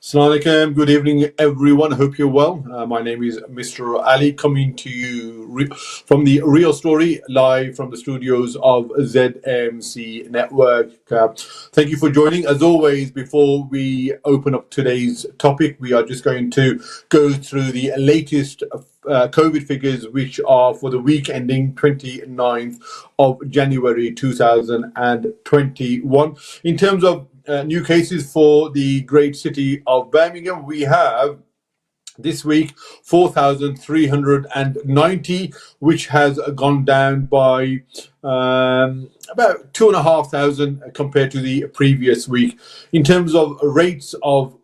Assalamu alaikum. Good evening, everyone. Hope you're well. My name is Mr. Ali, coming to you from the Real Story, live from the studios of ZMC Network. Thank you for joining. As always, before we open up today's topic, we are just going to go through the latest COVID figures, which are for the week ending 29th of January 2021. In terms of new cases for the great city of Birmingham, we have this week 4,390, which has gone down by about 2,500 compared to the previous week. In terms of rates of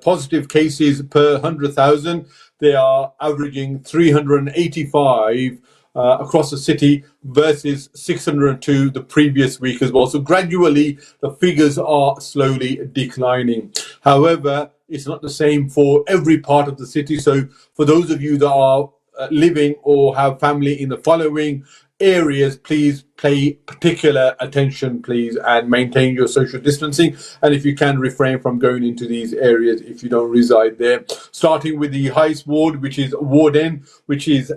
positive cases per 100,000, they are averaging 385 across the city versus 602 the previous week as well. So gradually the figures are slowly declining. However, it's not the same for every part of the city. So for those of you that are living or have family in the following areas, please pay particular attention, please, and maintain your social distancing. And if you can, refrain from going into these areas if you don't reside there. Starting with the highest ward, which is Ward N, which has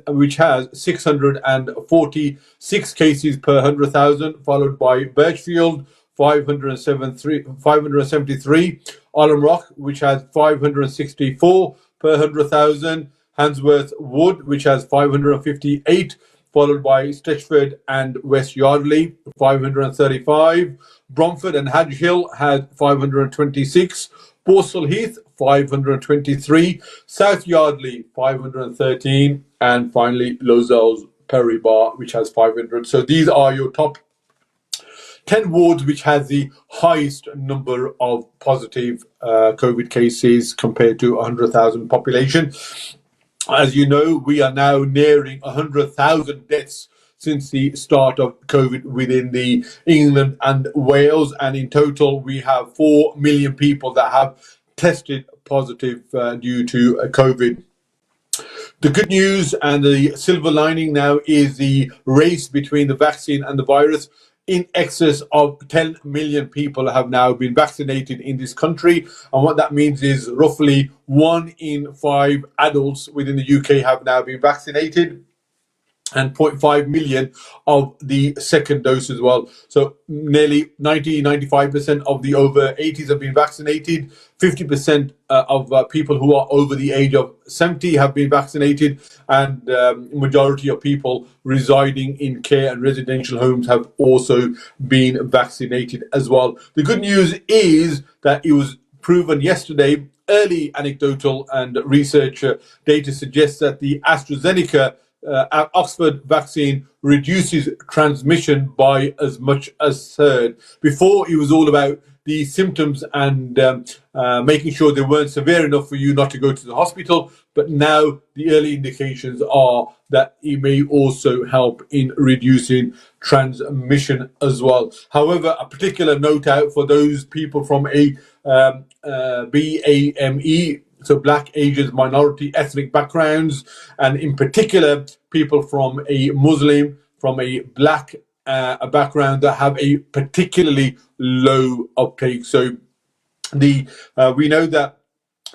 646 cases per 100,000, followed by Birchfield 573, Alum Rock, which has 564 per 100,000, Handsworth Wood, which has 558, followed by Stitchford and West Yardley, 535. Bromford and Hadge Hill had 526. Borstal Heath, 523. South Yardley, 513. And finally, Lozells Perry Bar, which has 500. So these are your top 10 wards which has the highest number of positive COVID cases compared to 100,000 population. As you know, we are now nearing 100,000 deaths since the start of COVID within the England and Wales, and in total we have 4 million people that have tested positive due to COVID. The good news and the silver lining now is the race between the vaccine and the virus. In excess of 10 million people have now been vaccinated in this country. And what that means is roughly 1 in 5 adults within the UK have now been vaccinated, and 0.5 million of the second dose as well. So nearly 95% of the over 80s have been vaccinated. 50% of people who are over the age of 70 have been vaccinated, and majority of people residing in care and residential homes have also been vaccinated as well. The good news is that it was proven yesterday. Early anecdotal and research data suggests that the AstraZeneca Oxford vaccine reduces transmission by as much as a third. Before, it was all about the symptoms and making sure they weren't severe enough for you not to go to the hospital. But now the early indications are that it may also help in reducing transmission as well. However, a particular note out for those people from a BAME, so Black, Asians, minority, ethnic backgrounds, and in particular, people from a Muslim, from a Black background that have a particularly low uptake. So we know that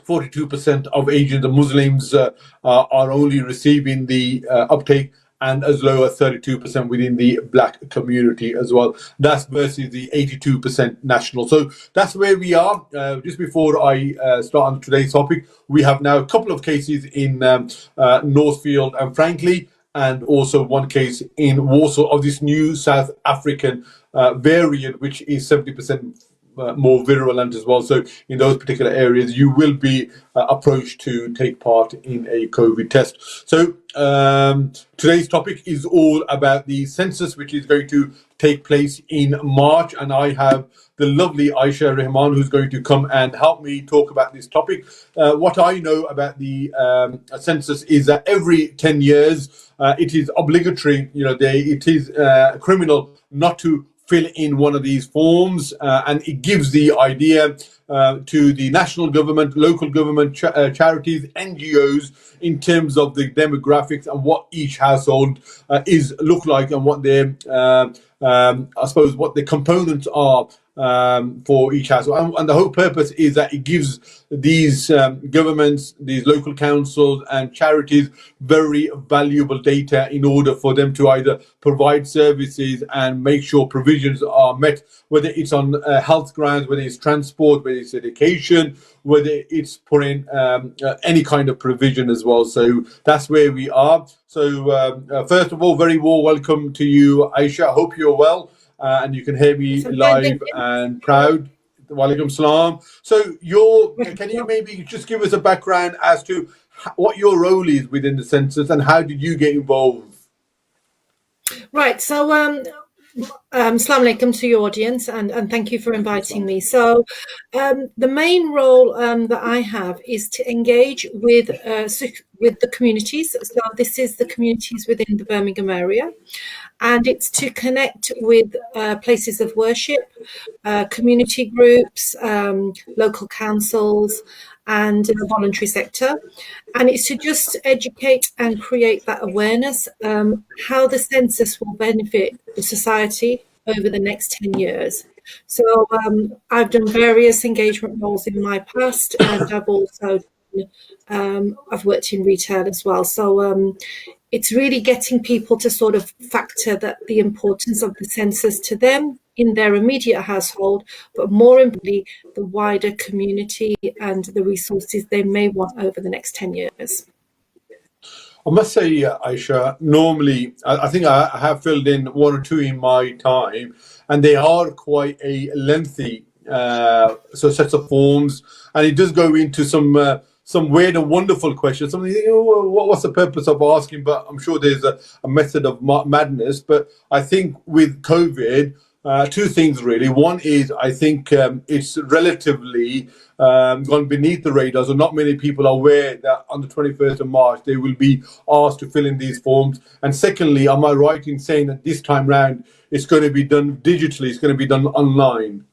42% of Asians and Muslims are only receiving the uptake, and as low as 32% within the Black community as well. That's versus the 82% national. So that's where we are. Just before I start on today's topic, we have now a couple of cases in Northfield and Franklin, and also one case in Warsaw of this new South African variant, which is 70% more virulent as well. So in those particular areas, you will be approached to take part in a COVID test. So today's topic is all about the census, which is going to take place in March. And I have the lovely Aisha Rahman, who's going to come and help me talk about this topic. What I know about the census is that every 10 years, it is obligatory, it is criminal not to fill in one of these forms, and it gives the idea to the national government, local government, charities, NGOs, in terms of the demographics and what each household look like, and what their I suppose, what the components are for each household. And the whole purpose is that it gives these governments, these local councils and charities very valuable data in order for them to either provide services and make sure provisions are met, whether it's on health grounds, whether it's transport, whether it's education, whether it's putting any kind of provision as well. So that's where we are. So first of all, very warm welcome to you, Aisha. I hope you're well and you can hear me live and proud. Walaikum salam. So can you maybe just give us a background as to what your role is within the census and how did you get involved? Right. So Assalamu alaikum to your audience, and thank you for inviting me. So the main role that I have is to engage with the communities. So this is the communities within the Birmingham area, and it's to connect with places of worship, community groups, local councils, and the voluntary sector. And it's to just educate and create that awareness, how the census will benefit the society over the next 10 years. So I've done various engagement roles in my past, and I've also I've worked in retail as well. So it's really getting people to sort of factor that the importance of the census to them in their immediate household, but more importantly, the wider community and the resources they may want over the next 10 years. I must say, Aisha, normally, I think I have filled in one or two in my time, and they are quite a lengthy sets of forms, and it does go into some weird and wonderful questions. Something, what's the purpose of asking? But I'm sure there's a method of madness. But I think with COVID, two things really. One is I think it's relatively gone beneath the radar, so not many people are aware that on the 21st of March they will be asked to fill in these forms. And secondly, am I right in saying that this time round it's going to be done digitally, it's going to be done online?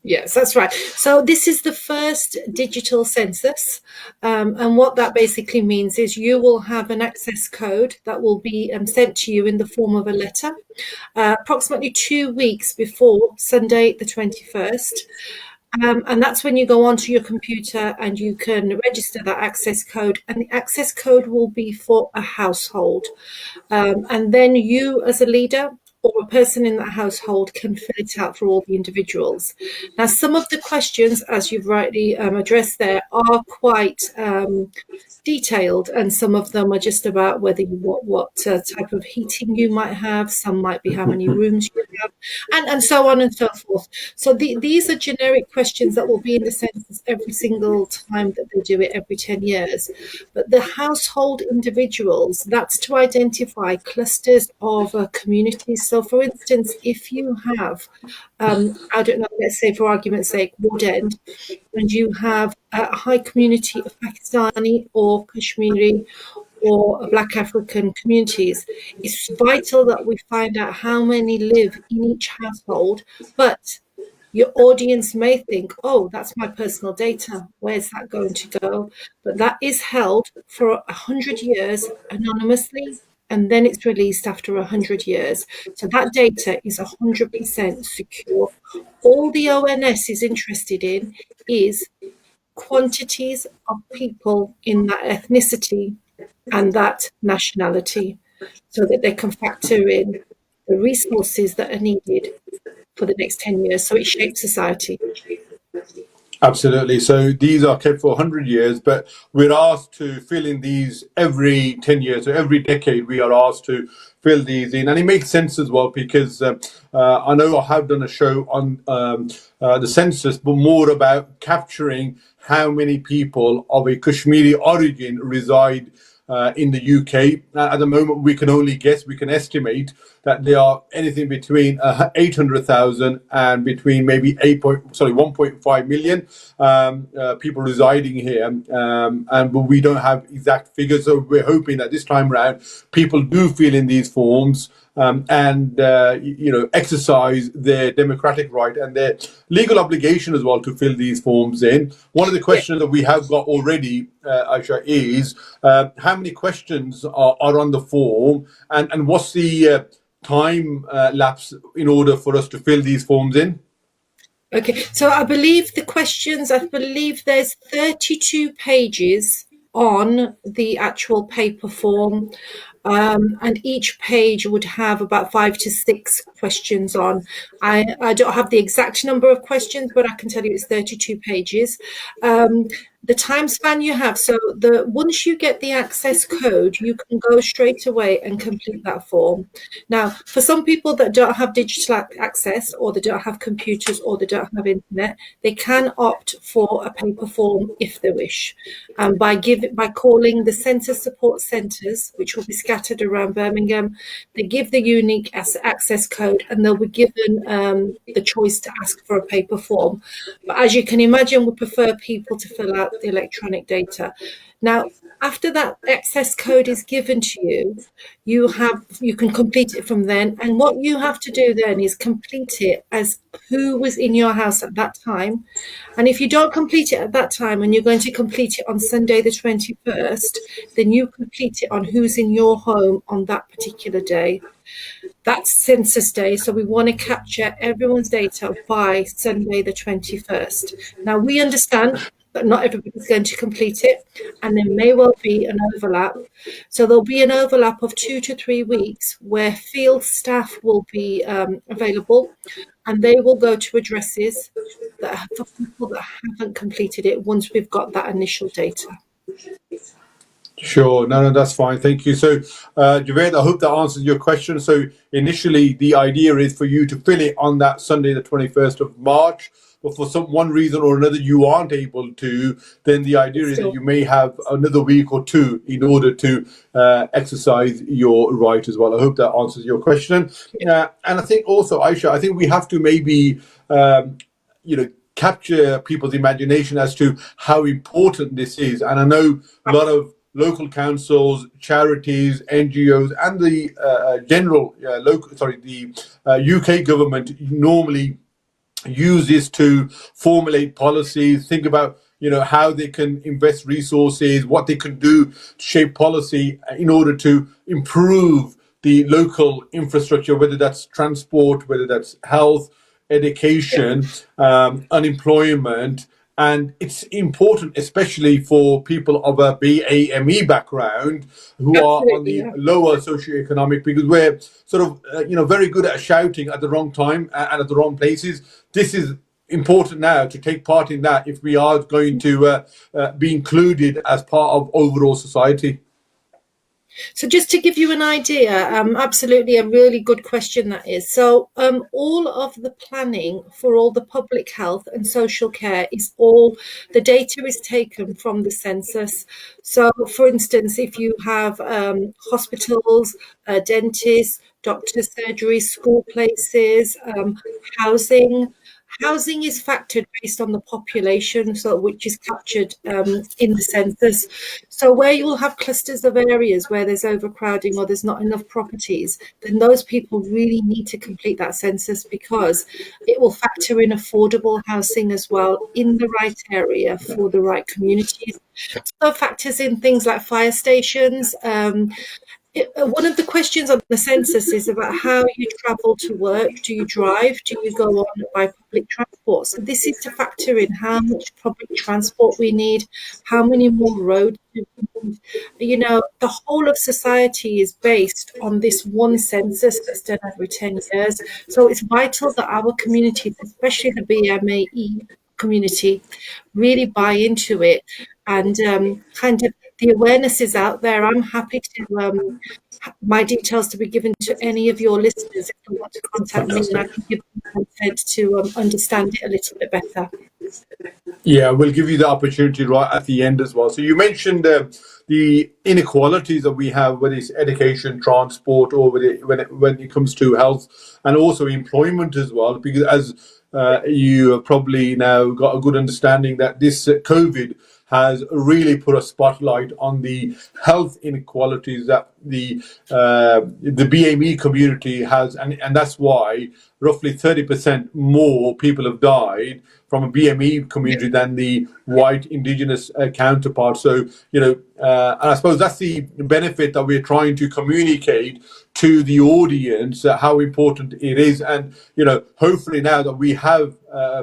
Yes, that's right. So this is the first digital census, and what that basically means is you will have an access code that will be sent to you in the form of a letter approximately 2 weeks before Sunday the 21st. And that's when you go onto your computer and you can register that access code, and the access code will be for a household. And then you as a leader or a person in that household can fill it out for all the individuals. Now, some of the questions, as you've rightly addressed there, are quite detailed, and some of them are just about whether you what type of heating you might have. Some might be how many rooms you have, and so on and so forth. So these are generic questions that will be in the census every single time that they do it every 10 years. But the household individuals, that's to identify clusters of communities. So, for instance, if you have, I don't know, let's say for argument's sake, Wood End, and you have a high community of Pakistani or Kashmiri or Black African communities, it's vital that we find out how many live in each household. But your audience may think, oh, that's my personal data. Where's that going to go? But that is held for 100 years anonymously, and then it's released after 100 years. So that data is 100% secure. All the ONS is interested in is quantities of people in that ethnicity and that nationality, so that they can factor in the resources that are needed for the next 10 years. So it shapes society. Absolutely. So these are kept for 100 years, but we're asked to fill in these every 10 years. So every decade we are asked to fill these in. And it makes sense as well, because I know I have done a show on the census, but more about capturing how many people of a Kashmiri origin reside in the UK. At the moment, we can only guess, we can estimate that there are anything between 800,000 and between maybe 1.5 million people residing here. And we don't have exact figures, so we're hoping that this time around people do fill in these forms and exercise their democratic right and their legal obligation as well to fill these forms in. One of the questions that we have got already, Aisha, is how many questions are on the form, and what's the time lapse in order for us to fill these forms in? Okay, so I believe there's 32 pages on the actual paper form, and each page would have about 5 to 6 questions on. I don't have the exact number of questions, but I can tell you it's 32 pages. The time span you have, so once you get the access code, you can go straight away and complete that form. Now, for some people that don't have digital access, or they don't have computers, or they don't have internet, they can opt for a paper form if they wish. By calling the census support centres, which will be scattered around Birmingham, they give the unique access code, and they'll be given the choice to ask for a paper form. But as you can imagine, we prefer people to fill out the electronic data. Now, after that access code is given to you, you can complete it from then. And what you have to do then is complete it as who was in your house at that time. And if you don't complete it at that time, and you're going to complete it on Sunday the 21st, then you complete it on who's in your home on that particular day. That's census day, so we want to capture everyone's data by Sunday the 21st. Now, we understand that not everybody's going to complete it, and there may well be an overlap. So there'll be an overlap of 2 to 3 weeks where field staff will be available, and they will go to addresses for people that haven't completed it once we've got that initial data. Sure. No, that's fine. Thank you. So, Javed, I hope that answers your question. So initially, the idea is for you to fill it on that Sunday, the 21st of March. But for one reason or another, you aren't able to, then the idea is that you may have another week or two in order to exercise your right as well. I hope that answers your question. And I think also, Aisha, I think we have to maybe, capture people's imagination as to how important this is. And I know a lot of local councils, charities, NGOs, and the UK government normally use this to formulate policies, think about how they can invest resources, what they can do to shape policy in order to improve the local infrastructure, whether that's transport, whether that's health, education, unemployment. And it's important, especially for people of a BAME background who are on the lower socioeconomic, because we're sort of, very good at shouting at the wrong time and at the wrong places. This is important now to take part in that if we are going to be included as part of overall society. So just to give you an idea, absolutely a really good question that is. So all of the planning for all the public health and social care the data is taken from the census. So for instance, if you have hospitals, dentists, doctors' surgeries, school places, housing is factored based on the population, which is captured in the census. So where you will have clusters of areas where there's overcrowding or there's not enough properties, then those people really need to complete that census, because it will factor in affordable housing as well in the right area for the right communities. So factors in things like fire stations. One of the questions on the census is about how you travel to work. Do you drive? Do you go on by public transport? So this is to factor in how much public transport we need, how many more roads we need. The whole of society is based on this one census that's done every 10 years. So it's vital that our communities, especially the BMAE community, really buy into it, and kind of the awareness is out there. I'm happy to my details to be given to any of your listeners if they want to contact me, and I can give them consent to understand it a little bit better. Yeah, we'll give you the opportunity right at the end as well. So you mentioned the inequalities that we have, whether it's education, transport, or when it comes to health, and also employment as well, because as you have probably now got a good understanding that this COVID has really put a spotlight on the health inequalities that the BAME community has, and that's why roughly 30% more people have died from a BME community than the white indigenous counterpart. So, and I suppose that's the benefit that we're trying to communicate to the audience how important it is. And hopefully now that we have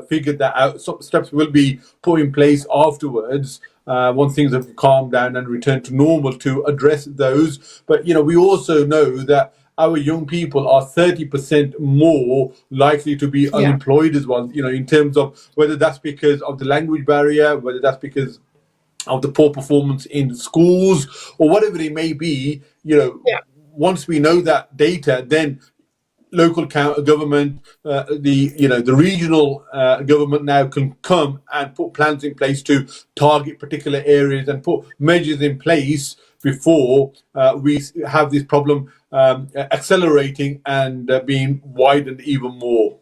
figured that out, some steps will be put in place afterwards once things have calmed down and returned to normal, to address those. But we also know that our young people are 30% more likely to be unemployed as well, in terms of whether that's because of the language barrier, whether that's because of the poor performance in schools, or whatever it may be. Once we know that data, then local government, the regional government now can come and put plans in place to target particular areas and put measures in place before we have this problem accelerating and being widened even more.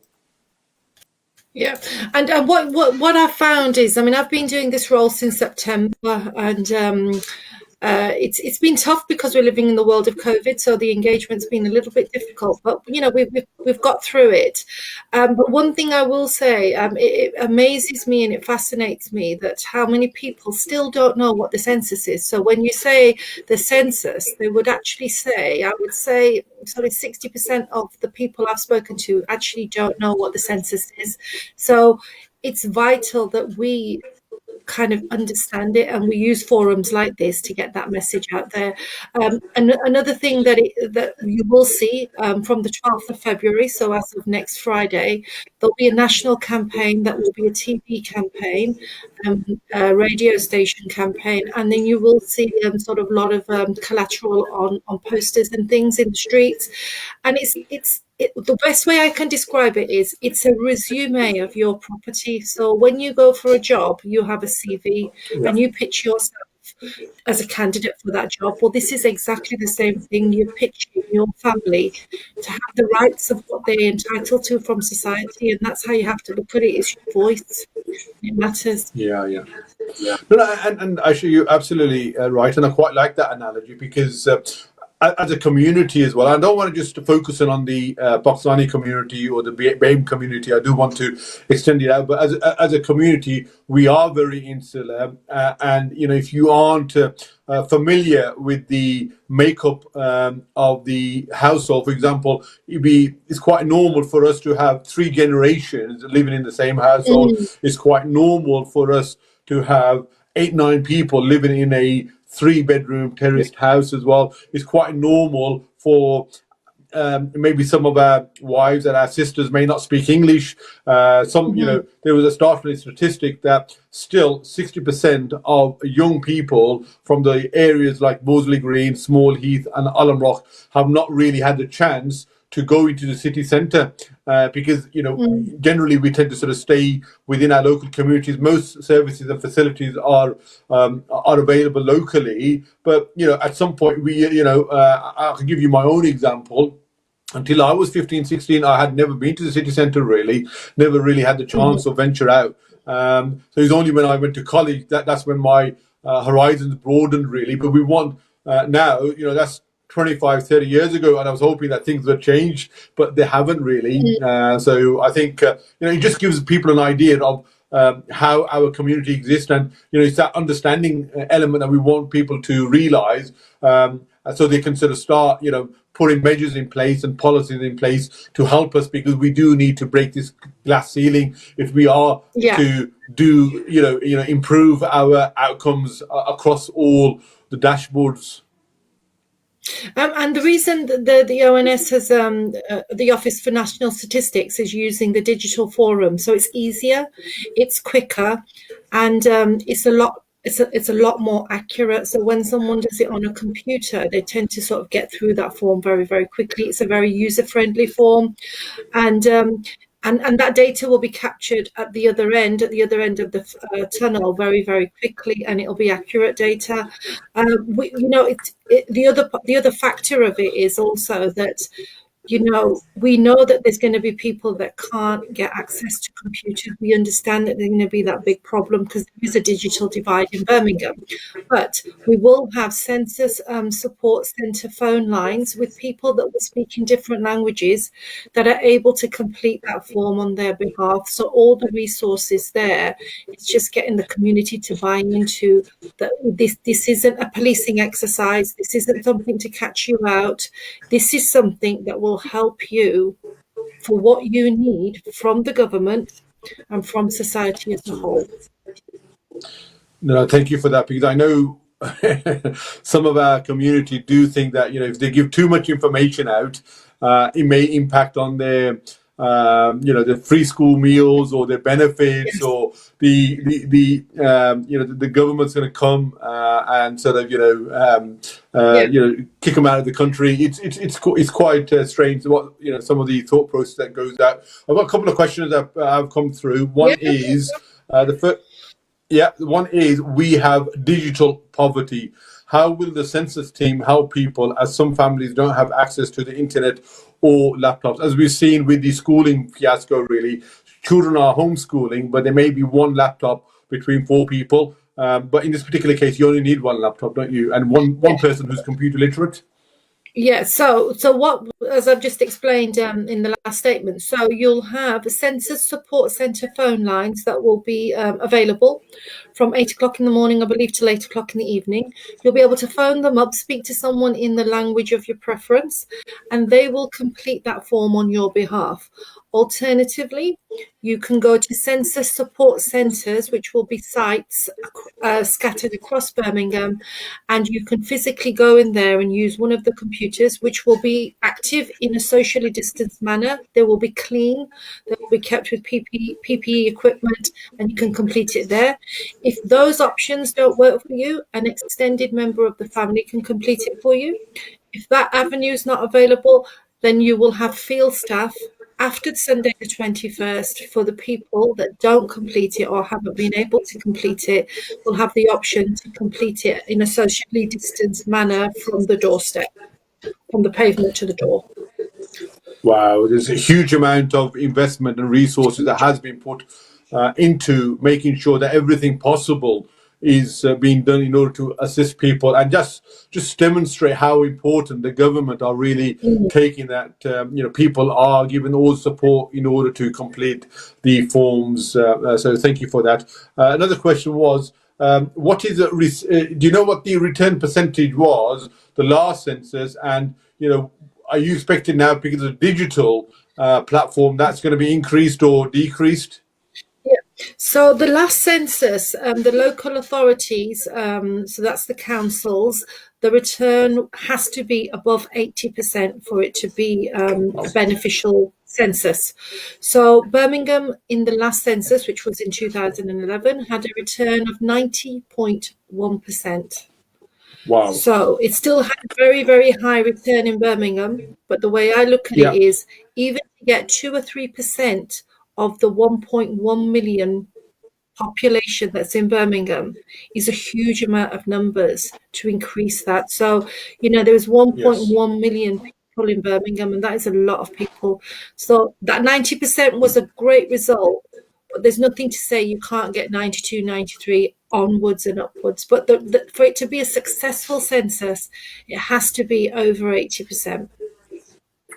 Yeah, and what I found is, I mean, I've been doing this role since September, and it's been tough because we're living in the world of COVID, so the engagement's been a little bit difficult. But we've got through it. But one thing I will say, it amazes me and it fascinates me that how many people still don't know what the census is. So when you say the census, they would actually say, I would say, sort of 60% of the people I've spoken to actually don't know what the census is. So it's vital that we kind of understand it, and we use forums like this to get that message out there. And another thing that you will see from the 12th of February, so as of next Friday, there'll be a national campaign that will be a TV campaign, a radio station campaign, and then you will see sort of a lot of collateral on posters and things in the streets. And the best way I can describe it is it's a resume of your property. So when you go for a job, you have a CV and you pitch yourself as a candidate for that job. Well, this is exactly the same thing. You're pitching your family to have the rights of what they're entitled to from society, and that's how you have to look at it. It's your voice. It matters. Yeah. No, and actually, you're absolutely right, and I quite like that analogy because as a community as well, I don't want to just focus on the Pakistani community or the BAME community. I do want to extend it out, but as a community, we are very insular, and if you aren't familiar with the makeup of the household, for example, it's quite normal for us to have 3 generations living in the same household. It's quite normal for us to have 8-9 people living in a 3-bedroom terraced house as well. It's quite normal for maybe some of our wives and our sisters may not speak English. There was a startling statistic that still 60% of young people from the areas like Moseley Green, Small Heath and Alam Rock have not really had the chance to go into the city centre because generally we tend to sort of stay within our local communities. Most services and facilities are available locally, but at some point I can give you my own example. Until I was 15, 16, I had never been to the city centre really, never really had the chance to venture out. So it's only when I went to college that's when my horizons broadened really. But we want now, that's 25, 30 years ago, and I was hoping that things would change, but they haven't really. So I think it just gives people an idea of how our community exists, and it's that understanding element that we want people to realise, so they can sort of start putting measures in place and policies in place to help us, because we do need to break this glass ceiling if we are to do improve our outcomes across all the dashboards. And the reason the ONS has the Office for National Statistics is using the digital forum, so it's easier, it's quicker, and it's a lot more accurate. So when someone does it on a computer, they tend to sort of get through that form very, very quickly. It's a very user-friendly form, and that data will be captured at the other end of the tunnel very, very quickly, and it'll be accurate data. The other factor of it is also that we know that there's going to be people that can't get access to computers. We understand that there's going to be that big problem because there is a digital divide in Birmingham. But we will have census support centre phone lines with people that will speak in different languages that are able to complete that form on their behalf. So all the resources there, it's just getting the community to buy into that. This isn't a policing exercise. This isn't something to catch you out. This is something that will help you for what you need from the government and from society as a whole. No, thank you for that, because I know some of our community do think that, if they give too much information out, it may impact on their the free school meals or their benefits, Yes. or the government's going to come and sort of kick them out of the country. It's quite strange what some of the thought process that goes out. I've got a couple of questions that have come through. One is the first. Yeah, one is, we have digital poverty. How will the census team help people, as some families don't have access to the internet or laptops? As we've seen with the schooling fiasco, really, children are homeschooling, but there may be one laptop between four people. But in this particular case, you only need one laptop, don't you? And one person who's computer literate. Yeah, so what, as I've just explained in the last statement, so you'll have census support centre phone lines that will be available from 8 o'clock in the morning, I believe, till 8 o'clock in the evening. You'll be able to phone them up, speak to someone in the language of your preference, and they will complete that form on your behalf. Alternatively, you can go to census support centres, which will be sites scattered across Birmingham, and you can physically go in there and use one of the computers, which will be active in a socially distanced manner. They will be clean, they will be kept with PPE equipment, and you can complete it there. If those options don't work for you, an extended member of the family can complete it for you. If that avenue is not available, then you will have field staff after Sunday the 21st, for the people that don't complete it or haven't been able to complete it, will have the option to complete it in a socially distanced manner from the doorstep, from the pavement to the door. Wow, there's a huge amount of investment and resources that has been put into making sure that everything possible is being done in order to assist people, and just demonstrate how important the government are really taking that. People are given all support in order to complete the forms. So thank you for that. Another question was, what is do you know what the return percentage was the last census, and are you expecting now, because of the digital platform, that's going to be increased or decreased? So the last census, the local authorities, so that's the councils, the return has to be above 80% for it to be a beneficial census. So Birmingham in the last census, which was in 2011, had a return of 90.1%. Wow. So it still had a very, very high return in Birmingham. But the way I look at it is, even to get 2 or 3% of the 1.1 million population that's in Birmingham is a huge amount of numbers to increase that. So, there was 1.1 million people in Birmingham, and that is a lot of people. So that 90% was a great result, but there's nothing to say you can't get 92, 93 onwards and upwards. But for it to be a successful census, it has to be over 80%.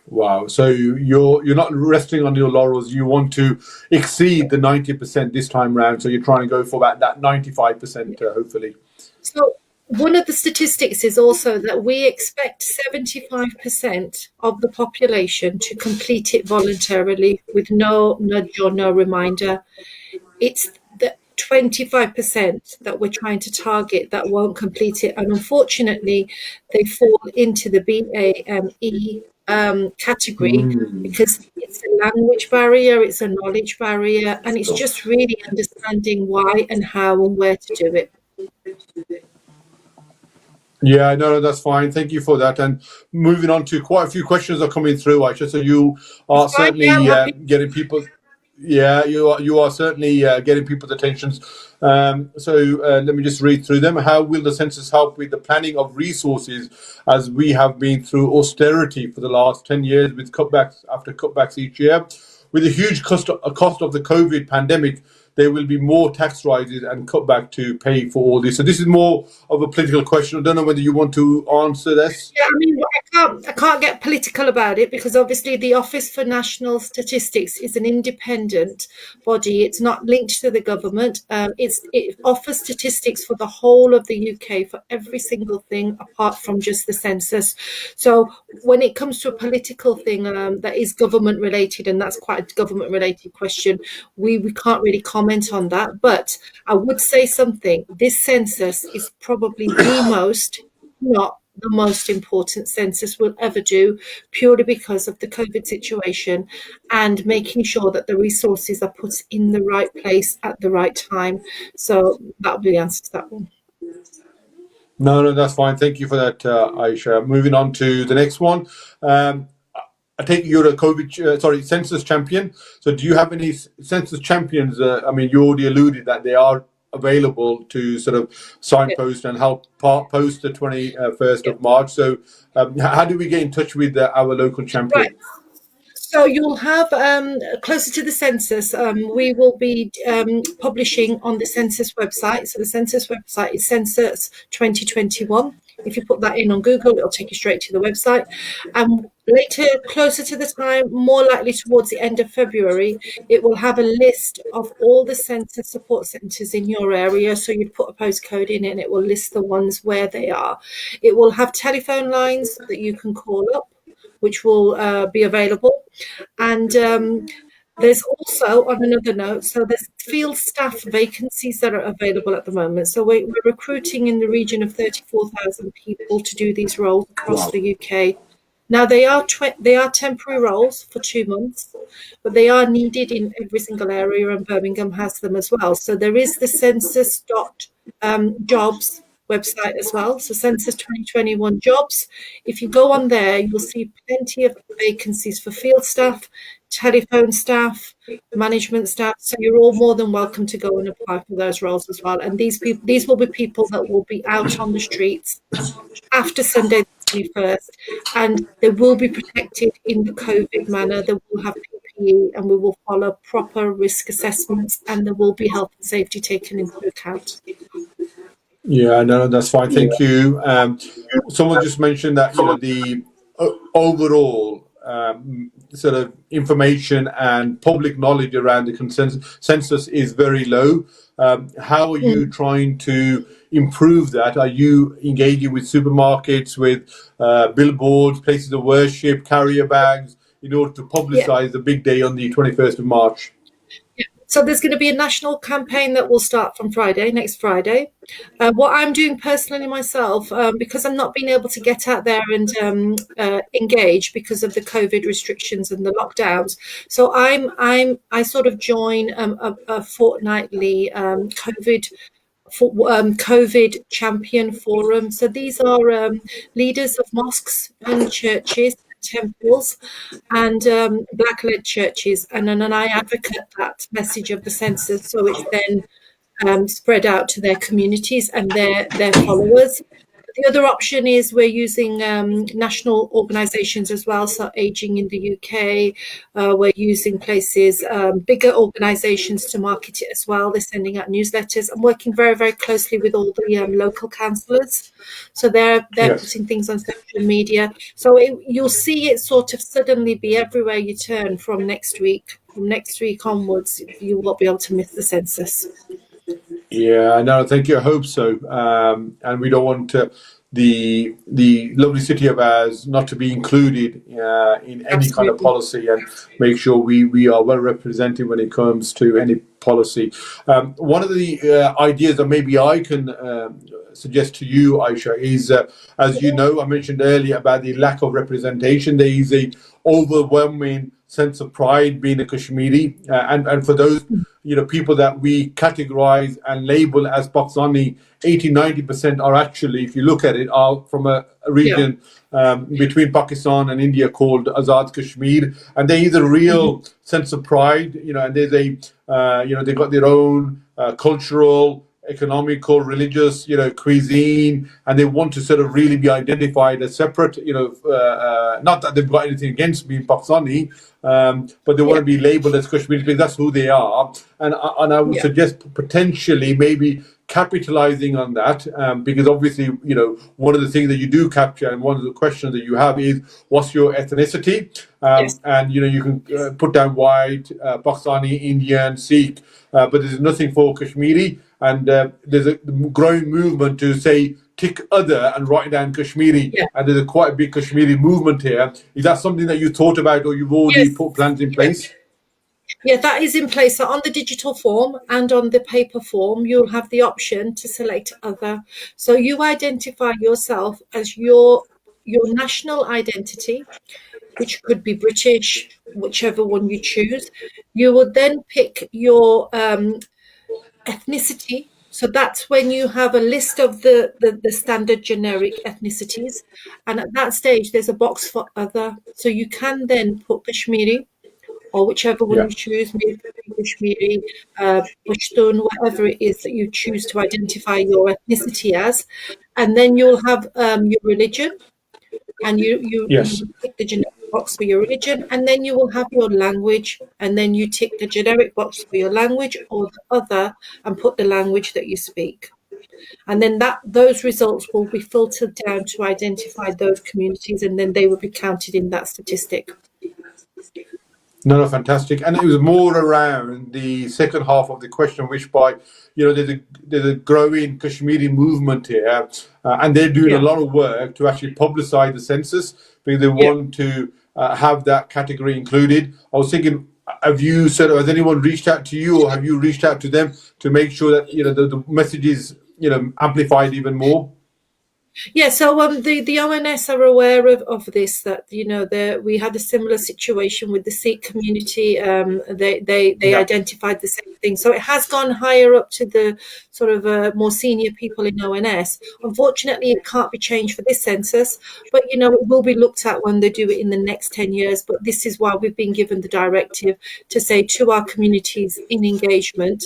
Wow. So you're not resting on your laurels. You want to exceed the 90% this time round. So you're trying to go for that 95%, hopefully. So one of the statistics is also that we expect 75% of the population to complete it voluntarily with no nudge or no reminder. It's the 25% that we're trying to target that won't complete it. And unfortunately, they fall into the BAME category because it's a language barrier, it's a knowledge barrier, and it's just really understanding why and how and where to do it. Yeah, no, that's fine. Thank you for that. And moving on to quite a few questions are coming through, Aisha. So you are certainly getting people. Yeah, you are certainly getting people's attentions. Let me just read through them. How will the census help with the planning of resources as we have been through austerity for the last 10 years with cutbacks after cutbacks each year? With a huge cost of the COVID pandemic, there will be more tax rises and cutback to pay for all this. So this is more of a political question. I don't know whether you want to answer this. Yeah, I mean, I can't get political about it because obviously the Office for National Statistics is an independent body. It's not linked to the government. It offers statistics for the whole of the UK for every single thing apart from just the census. So when it comes to a political thing that is government related, and that's quite a government related question, we can't really comment on that. But I would say something. This census is probably the most, not the most important census we'll ever do, purely because of the COVID situation and making sure that the resources are put in the right place at the right time. So that'll be the answer to that one. No, that's fine. Thank you for that, Aisha. Moving on to the next one. I take it you're a census champion. So do you have any census champions? I mean, you already alluded that they are available to sort of signpost and help post the 21st of March. So how do we get in touch with our local champion? Right. So you'll have, closer to the census, we will be publishing on the census website. So the census website is Census 2021. If you put that in on Google, it'll take you straight to the website. And later, closer to the time, more likely towards the end of February, it will have a list of all the census support centres in your area. So you'd put a postcode in and it will list the ones where they are. It will have telephone lines that you can call up, which will be available. And there's also, on another note, so there's field staff vacancies that are available at the moment. So we're recruiting in the region of 34,000 people to do these roles across the UK. Now, they are temporary roles for 2 months, but they are needed in every single area, and Birmingham has them as well. So there is the census.jobs website as well. So Census 2021 jobs. If you go on there, you'll see plenty of vacancies for field staff, telephone staff, management staff. So you're all more than welcome to go and apply for those roles as well. And these will be people that will be out on the streets after Sunday the 21st, and they will be protected in the COVID manner. They will have PPE, and we will follow proper risk assessments, and there will be health and safety taken into account. Yeah, no, that's fine. Thank you. Someone just mentioned that the overall sort of information and public knowledge around the census is very low. How are you trying to improve that? Are you engaging with supermarkets, with billboards, places of worship, carrier bags, in order to publicise the big day on the 21st of March? So there's going to be a national campaign that will start from next Friday. What I'm doing personally myself, because I'm not being able to get out there and engage because of the COVID restrictions and the lockdowns. So I sort of join a fortnightly COVID champion forum. So these are leaders of mosques and churches, temples, and black-led churches, and I advocate that message of the census, so it's then spread out to their communities and their followers. The other option is we're using national organisations as well, so Ageing in the UK. We're using places, bigger organisations to market it as well. They're sending out newsletters. I'm working very, very closely with all the local councillors. So they're putting things on social media. So you'll see it sort of suddenly be everywhere you turn from next week. From next week onwards, you won't be able to miss the census. Yeah, no, thank you. I hope so. And we don't want the lovely city of ours not to be included in any kind of policy, and make sure we are well represented when it comes to any policy. One of the ideas that maybe I can suggest to you, Aisha, is, as you know, I mentioned earlier about the lack of representation. There is a overwhelming sense of pride being a Kashmiri, and for those people that we categorize and label as Pakistani, 80-90% are actually, if you look at it, are from a region between Pakistan and India called Azad Kashmir, and there is a real sense of pride, and there's they've got their own cultural, economical, religious, cuisine, and they want to sort of really be identified as separate. Not that they've got anything against being Pakistani, but they want to be labelled as Kashmiri because that's who they are. And I would suggest potentially maybe capitalizing on that, because obviously, one of the things that you do capture and one of the questions that you have is what's your ethnicity, and you can put down white, Pakistani, Indian, Sikh, but there's nothing for Kashmiri. And there's a growing movement to say tick other and write down Kashmiri. And there's quite a big Kashmiri movement here. Is that something that you thought about or you've already put plans in place? Yeah, that is in place. So on the digital form and on the paper form, you'll have the option to select other. So you identify yourself as your national identity, which could be British, whichever one you choose. You would then pick your ethnicity. So that's when you have a list of the standard generic ethnicities. And at that stage, there's a box for other. So you can then put Kashmiri or whichever one you choose, maybe Kashmiri, Pashtun, whatever it is that you choose to identify your ethnicity as. And then you'll have your religion, and you tick the generic box for your religion, and then you will have your language, and then you tick the generic box for your language or the other and put the language that you speak. And then those results will be filtered down to identify those communities, and then they will be counted in that statistic. No, fantastic. And it was more around the second half of the question, which by, there's a growing Kashmiri movement here, and they're doing a lot of work to actually publicize the census because they want to have that category included. I was thinking, has anyone reached out to you or have you reached out to them to make sure that, the message is, amplified even more? Yeah, so the ONS are aware of this, that we had a similar situation with the Sikh community. They identified the same thing, so it has gone higher up to the sort of more senior people in ONS. Unfortunately, it can't be changed for this census, but it will be looked at when they do it in the next 10 years. But this is why we've been given the directive to say to our communities in engagement,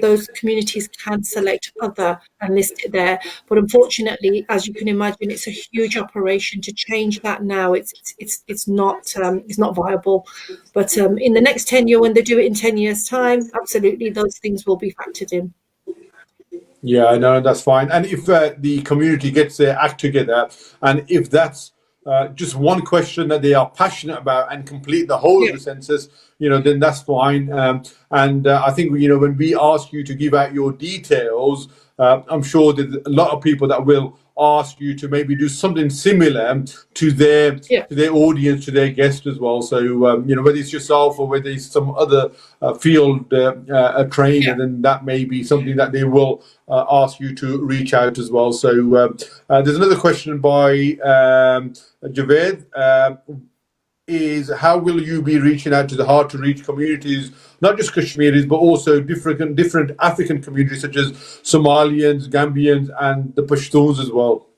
those communities can select other and list it there. But unfortunately, as you can imagine, it's a huge operation to change that now. It's not viable. But in the next 10 years, when they do it in 10 years' time, absolutely those things will be factored in. Yeah, no, that's fine. And if the community gets their act together, and if that's just one question that they are passionate about and complete the whole of the census, then that's fine. And I think, when we ask you to give out your details, I'm sure there's a lot of people that will ask you to maybe do something similar to their audience, to their guest as well. So, whether it's yourself or whether it's some other field trainer, then that may be something that they will ask you to reach out as well. So there's another question by Javed. Is how will you be reaching out to the hard to reach communities, not just Kashmiris, but also different African communities such as Somalians, Gambians, and the Pashtuns as well?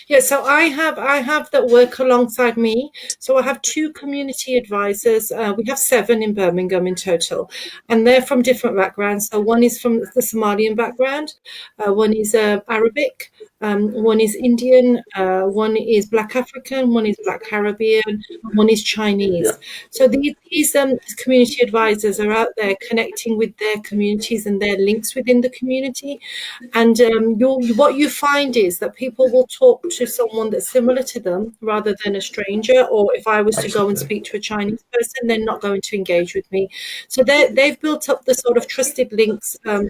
Yeah, so I have that work alongside me. So I have 2 community advisors. We have 7 in Birmingham in total, and they're from different backgrounds. So one is from the Somalian background, one is Arabic, one is Indian, one is Black African, one is Black Caribbean, one is Chinese. So these community advisors are out there connecting with their communities and their links within the community. And what you find is that people will talk to someone that's similar to them rather than a stranger. Or if I was to go and speak to a Chinese person, they're not going to engage with me. So they've built up the sort of trusted links and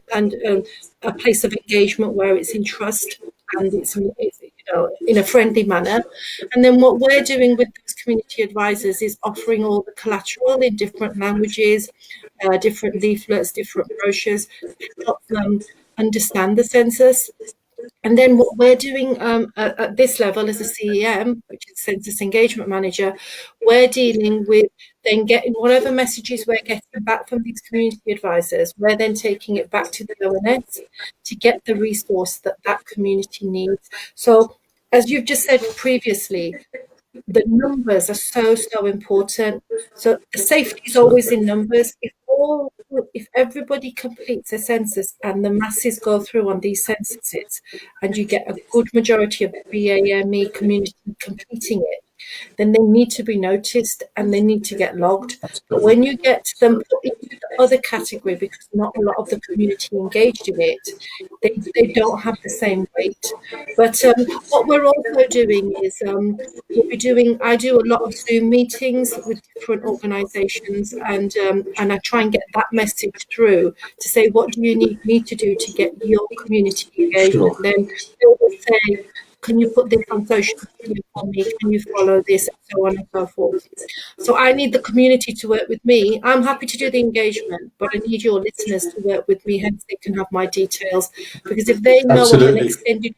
a place of engagement where it's in trust and it's in a friendly manner. And then what we're doing with those community advisors is offering all the collateral in different languages, different leaflets, different brochures to help them understand the census. And then what we're doing at this level as a CEM, which is Census Engagement Manager, we're dealing with then getting whatever messages we're getting back from these community advisors, we're then taking it back to the ONS to get the resource that that community needs. So as you've just said previously, the numbers are so important. So the safety is always in numbers. If everybody completes a census and the masses go through on these censuses, and you get a good majority of the BAME community completing it, then they need to be noticed and they need to get logged. But when you get them put into the other category, because not a lot of the community engaged in it, they don't have the same weight. But what we're also doing is I do a lot of Zoom meetings with different organisations, and I try and get that message through to say, what do you need me to do to get your community engaged? Sure. And then they will say, can you put this on social media for me? Can you follow this? And so on and so forth. So I need the community to work with me. I'm happy to do the engagement, but I need your listeners to work with me, hence they can have my details. Because if they know of an Absolutely. extended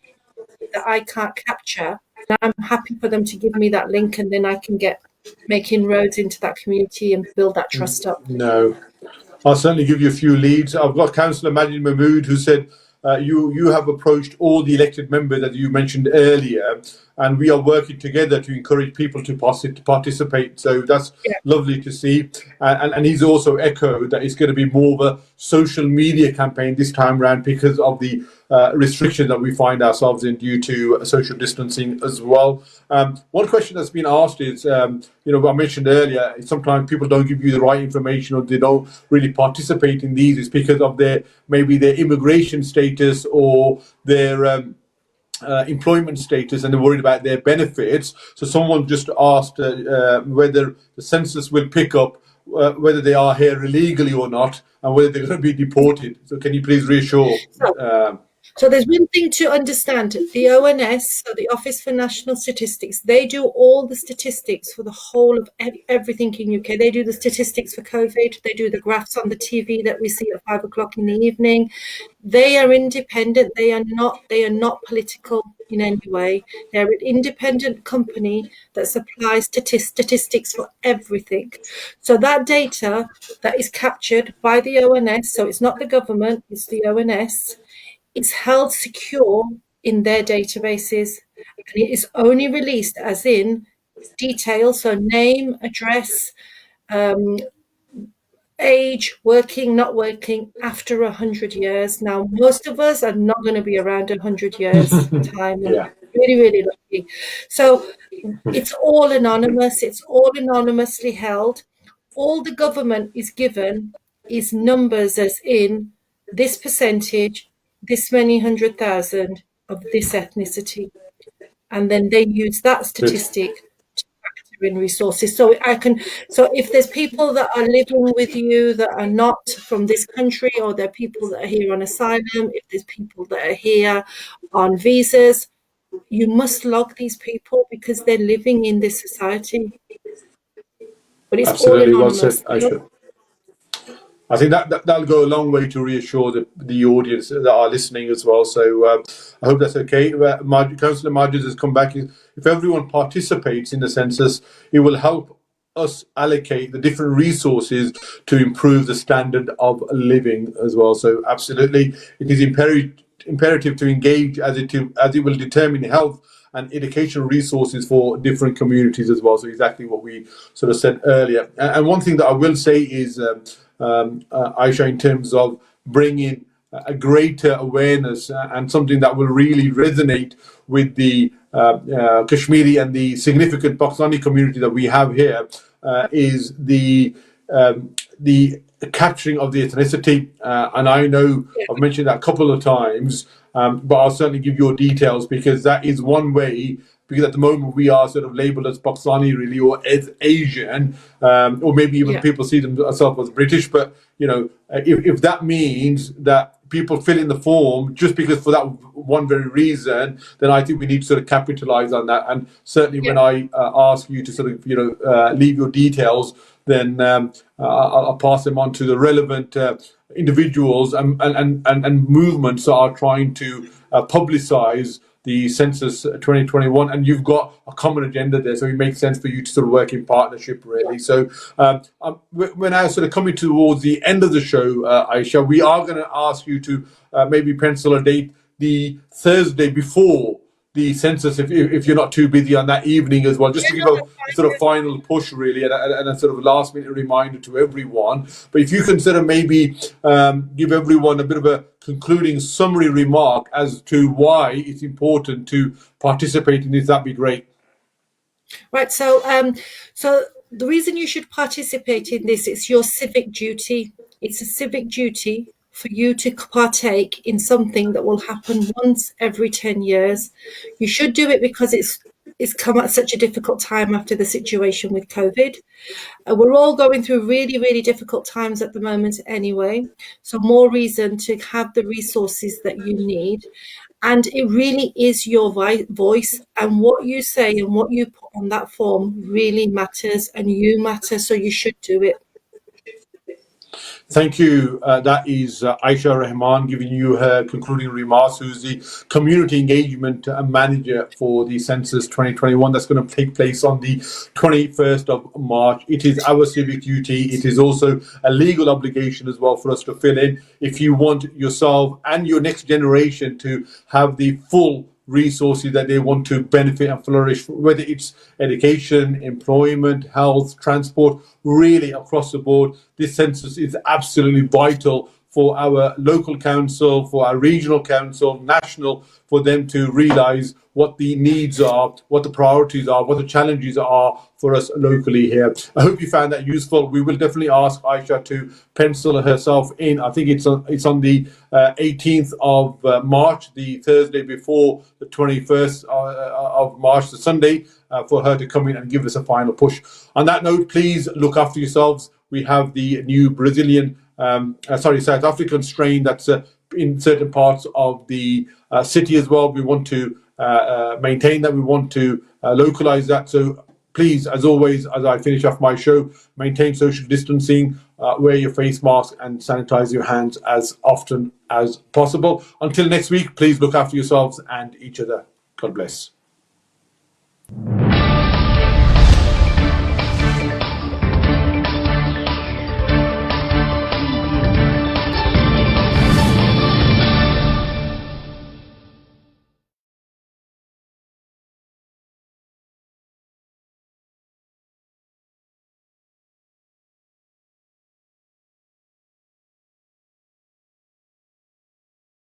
that I can't capture, I'm happy for them to give me that link, and then I can get making roads into that community and build that trust up. No, I'll certainly give you a few leads. I've got Councillor Majid Mahmood who said you have approached all the elected members that you mentioned earlier, and we are working together to encourage people to participate. So that's lovely to see. And he's also echoed that it's going to be more of a social media campaign this time around because of the restrictions that we find ourselves in due to social distancing as well. One question that's been asked is, I mentioned earlier, sometimes people don't give you the right information or they don't really participate in these. It's because of maybe their immigration status or their employment status, and they're worried about their benefits. So someone just asked whether the census will pick up whether they are here illegally or not, and whether they're going to be deported. So can you please reassure? So there's one thing to understand. The ONS, so the Office for National Statistics, they do all the statistics for the whole of everything in UK. They do the statistics for COVID. They do the graphs on the TV that we see at 5 o'clock in the evening. They are independent. They are not political in any way. They're an independent company that supplies statistics for everything. So that data that is captured by the ONS, so it's not the government, it's the ONS, it's held secure in their databases, and it is only released as in details, so name, address, age, working, not working, after 100 years. Now, most of us are not going to be around 100 years time. Yeah. Really, really lucky. So it's all anonymous. It's all anonymously held. All the government is given is numbers as in this percentage, this many 100,000 of this ethnicity, and then they use that statistic to factor in resources. So if there's people that are living with you that are not from this country, or there are people that are here on asylum, if there's people that are here on visas, you must log these people because they're living in this society. But it's Absolutely. all Well anonymous. said, Aisha. I think that'll go a long way to reassure the audience that are listening as well. So I hope that's okay. Councillor Majid has come back. If everyone participates in the census, it will help us allocate the different resources to improve the standard of living as well. So absolutely, it is imperative to engage as it will determine health and educational resources for different communities as well. So exactly what we sort of said earlier. And one thing that I will say is, Aisha, in terms of bringing a greater awareness and something that will really resonate with the Kashmiri and the significant Pakistani community that we have here, is the capturing of the ethnicity. And I know I've mentioned that a couple of times, but I'll certainly give your details, because that is one way. Because at the moment we are sort of labelled as Pakistani, really, or as Asian, or maybe even people see themselves as British. But if that means that people fill in the form just because for that one very reason, then I think we need to sort of capitalise on that. And certainly when I ask you to sort of leave your details then I'll pass them on to the relevant individuals and movements that are trying to publicize the census 2021, and you've got a common agenda there, so it makes sense for you to sort of work in partnership, really. So we're now sort of coming towards the end of the show, Aisha. We are going to ask you to maybe pencil a date the Thursday before the census, if you're not too busy on that evening as well, just to give a sort of final push, really, and a sort of last minute reminder to everyone. But if you can sort of maybe give everyone a bit of a concluding summary remark as to why it's important to participate in this, that'd be great. Right. So the reason you should participate in this, it's your civic duty. It's a civic duty for you to partake in something that will happen once every 10 years. You should do it because it's come at such a difficult time after the situation with COVID. We're all going through really, really difficult times at the moment anyway. So more reason to have the resources that you need. And it really is your voice, and what you say and what you put on that form really matters, and you matter, so you should do it. Thank you. That is Aisha Rahman giving you her concluding remarks, who's the Community Engagement Manager for the Census 2021 that's going to take place on the 21st of March. It is our civic duty. It is also a legal obligation as well for us to fill in if you want yourself and your next generation to have the full resources that they want to benefit and flourish, whether it's education, employment, health, transport, really across the board. This census is absolutely vital for our local council, for our regional council, national, for them to realize what the needs are, what the priorities are, what the challenges are for us locally here. I hope you found that useful. We will definitely ask Aisha to pencil herself in. I think it's on the 18th of March, the Thursday before the 21st of March, the Sunday, for her to come in and give us a final push. On that note, please look after yourselves. We have the new South African strain that's in certain parts of the city as well. We want to maintain that. We want to localize that. So please, as always, as I finish off my show, maintain social distancing, wear your face mask, and sanitize your hands as often as possible. Until next week, please look after yourselves and each other. God bless.